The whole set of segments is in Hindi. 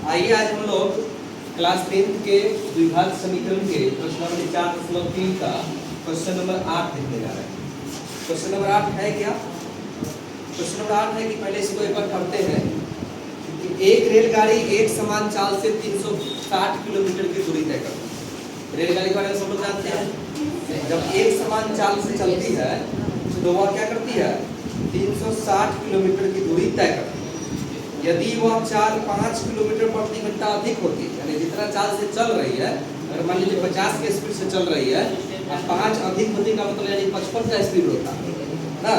आइए आज हम लोग क्लास 10 के द्विघात समीकरण के प्रश्न नंबर 4.3 का क्वेश्चन नंबर 8 देखने जा रहे हैं। क्वेश्चन नंबर 8 है क्या? क्वेश्चन नंबर 8 है कि पहले इसको एक बार पढ़ते हैं कि एक रेलगाड़ी एक समान चाल से 360 किलोमीटर की दूरी तय करती है। रेलगाड़ी के बारे में सब लोग जानते हैं। जब एक समान चाल से चलती है तो वह क्या करती है? 360 किलोमीटर की दूरी तय करती है। यदि वह चाल 5 किलोमीटर प्रति घंटा अधिक होती है, यानी जितना चाल से चल रही है, अगर मान लीजिए 50 के स्पीड से चल रही है और 5 अधिक होने का मतलब यानी 55 का स्पीड होता है ना,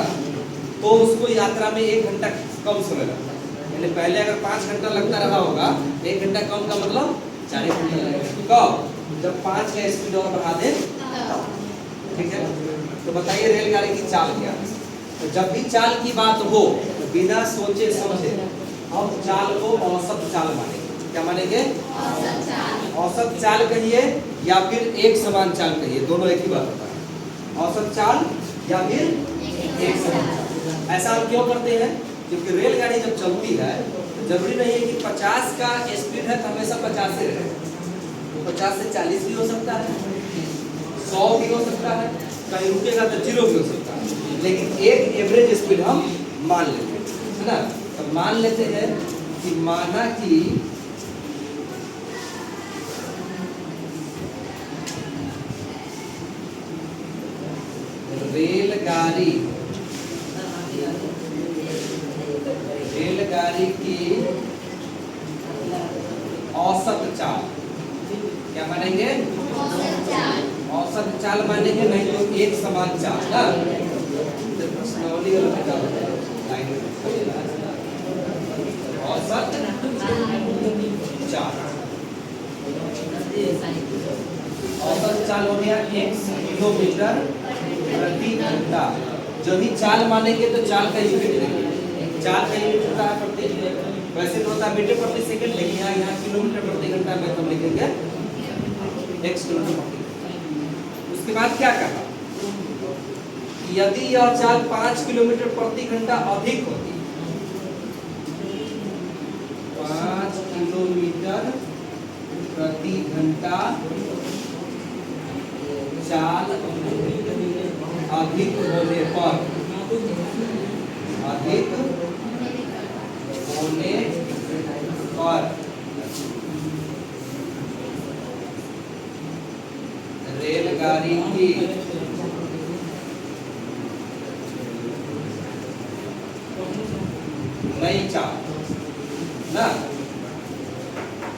तो उसको यात्रा में 1 घंटा कम समय लगता है। यानी पहले अगर 5 घंटा लगता रहा होगा, 1 घंटा कम का मतलब 4 घंटा लगेगा। कब? जब 5 का स्पीड और बढ़ा दे। ठीक है, तो बताइए रेलगाड़ी की चाल क्या है? तो जब भी चाल की बात हो तो बिना सोचे समझे हम चाल को औसत चाल मानेंगे। क्या मानेंगे? औसत चाल। औसत चाल कहिए या फिर एक समान चाल कहिए, दोनों एक ही बात होता है। औसत चाल या फिर एक समान चाल। ऐसा हम क्यों करते हैं? क्योंकि रेलगाड़ी जब चलती है तो जरूरी नहीं है कि 50 का स्पीड है तो हमेशा 50 से रहे। 50 से 40 भी हो सकता है, 100 भी हो सकता है, कहीं रुकेगा तो 0 भी हो सकता है, लेकिन एक एवरेज स्पीड हम मान लेते हैं, है ना। तो मान लेते हैं कि माना कि रेलगाड़ी की औसत चाल क्या मानेंगे? औसत चाल मानेंगे, नहीं तो एक समान चाल ना। औसत चाल, औसत चाल हो गया 1 किलोमीटर प्रति घंटा। जो भी चाल मानेंगे तो चाल का यूनिट लेंगे। चाल का यूनिट होता है प्रति, वैसे तो होता है मीटर प्रति सेकंड, लेकिन यहाँ किलोमीटर प्रति घंटा में हम लिखेंगे 1 किलोमीटर प्रति घंटा। उसके बाद क्या कहा? यदि यह चाल 5 किलोमीटर प्रति घंटा अधिक होती, 5 किलोमीटर प्रति घंटा चाल अधिक होने पर रेलगाड़ी की नई चाल ना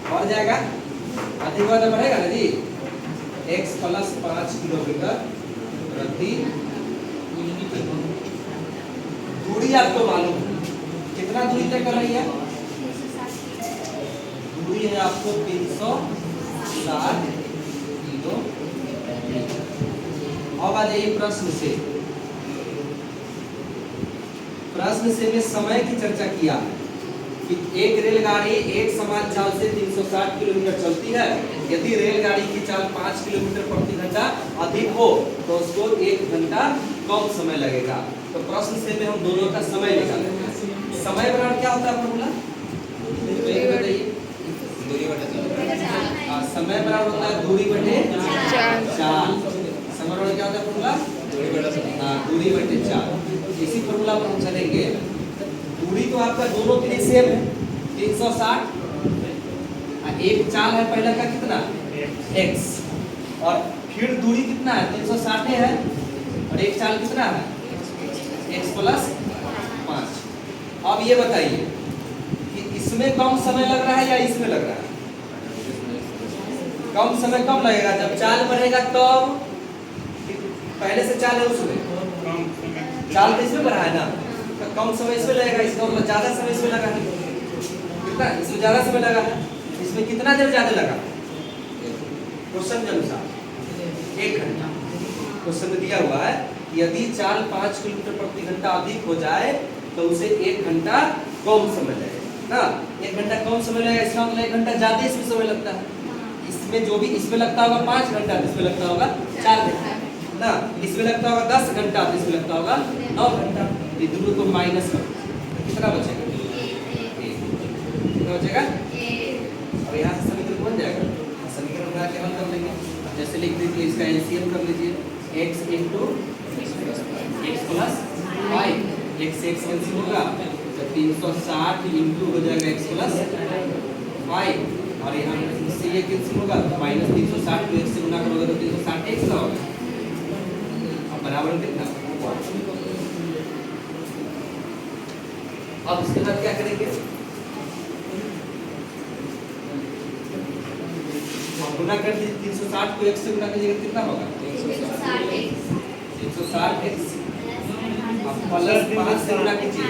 बढ़ जाएगा। अधिक वाला बढ़ेगा ना जी, x प्लस 5 किलोमीटर प्रति। दूरी आपको मालूम है, कितना दूरी तय कर रही है? दूरी है आपको 360 किलोमीटर। अब आ जाइए प्रश्न से। प्रश्न से में समय की चर्चा किया कि एक रेलगाड़ी एक समान चाल से 360 किलोमीटर चलती है। यदि रेलगाड़ी की चाल 5 किलोमीटर प्रति घंटा अधिक हो तो उसको 1 घंटा कम समय लगेगा। तो प्रश्न से में हम दोनों का समय निकालेंगे। समय बराबर क्या होता है फॉर्मूला? बताइए। समय बराबर होता है दूरी बटे चाल। समय बराबर क्या होता है फॉर्मूला? दूरी बटे चाल। इसी फॉर्मूला पर हम चलेंगे। दूरी तो आपका दोनों के लिए सेम है 360। एक चाल है पहला का कितना? x, और फिर दूरी कितना है? 360 है, और एक चाल कितना है? x plus 5। अब ये बताइए कि इसमें कम समय लग रहा है या इसमें लग रहा है? कम समय कम लगेगा। जब चाल बढ़ेगा तब पहले से चाल है उसमें चाल तो इसमें बढ़ा है ना, तो कम समय इसमें लगेगा। इसका मतलब ज्यादा समय इसमें लगा है। कितना? इसमें ज्यादा समय लगा है। इसमें कितना देर ज्यादा लगा? क्वेश्चन के अनुसार 1 घंटा। क्वेश्चन में दिया हुआ है यदि चाल 5 किलोमीटर प्रति घंटा अधिक हो जाए तो उसे 1 घंटा कम समय लगेगा ना। 1 घंटा कम समय लगेगा, इसका मतलब 1 घंटा ज्यादा इसमें समय लगता है। इसमें जो भी इसमें लगता होगा 5 घंटा, इसमें लगता होगा 4 घंटा ना। इसमें लगता होगा 10 घंटा, इसमें लगता होगा 9 घंटा। ये दोनों को माइनस कर कितना बचेगा? कितना बचेगा? ऐसे लिख दीजिए, इसका एलसीएम कर लीजिए, x into x plus 5, x से x कैंसिल होगा तो 360 इंटू हो जाएगा x प्लस 5, और यहाँ इससे ये कैंसिल होगा तो माइनस 360 को x से गुना करोगे तो 360 x का होगा। अब बराबर कितना, अब इसके बाद क्या करेंगे, गुना कर दीजिए 360 को x से गुना कीजिएगा कितना होगा 360x, अब प्लस 5 से गुना कीजिए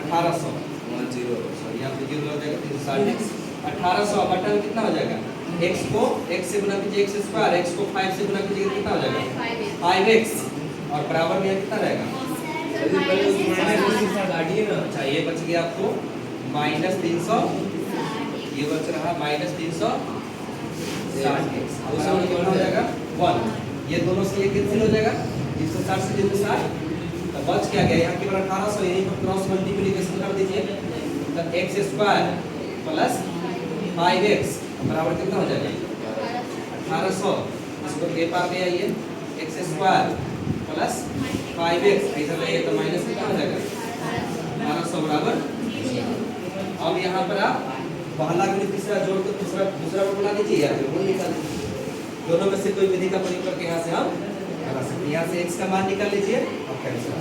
1800, सॉरी यहाँ पे 0 हो जाएगा 360x 1800 बटा में कितना हो जाएगा, x को x से गुना कीजिए x स्क्वायर, x को 5 से गुना कीजिए कितना हो जाएगा 5x, और बराबर में यहाँ कितना रहेगा, अच्छा ये बच गया आपको माइनस 300, ये बच रहा माइनस 360x, कितना हो जाएगा 1, ये दोनों से ये कैंसिल हो जाएगा 360 से 360, तो बच क्या गया यहाँ केवल 1800, यहीं पर क्रॉस मल्टीप्लिकेशन कर दीजिए तो x स्क्वायर प्लस 5x बराबर कितना हो जाएगा 1800, इसको के पार ले आइए x स्क्वायर प्लस 5x इधर ले तो माइनस कितना हो जाएगा 1800 बराबर। अब यहाँ पर आप पहला गुणित तीसरा जोड़ कर दूसरा बना लीजिए या फिर निकाल लीजिए, दोनों में से कोई विधि का प्रयोग करके यहाँ से हम करा सकते हैं, यहाँ से x का मान निकाल लीजिए और कैंसिल।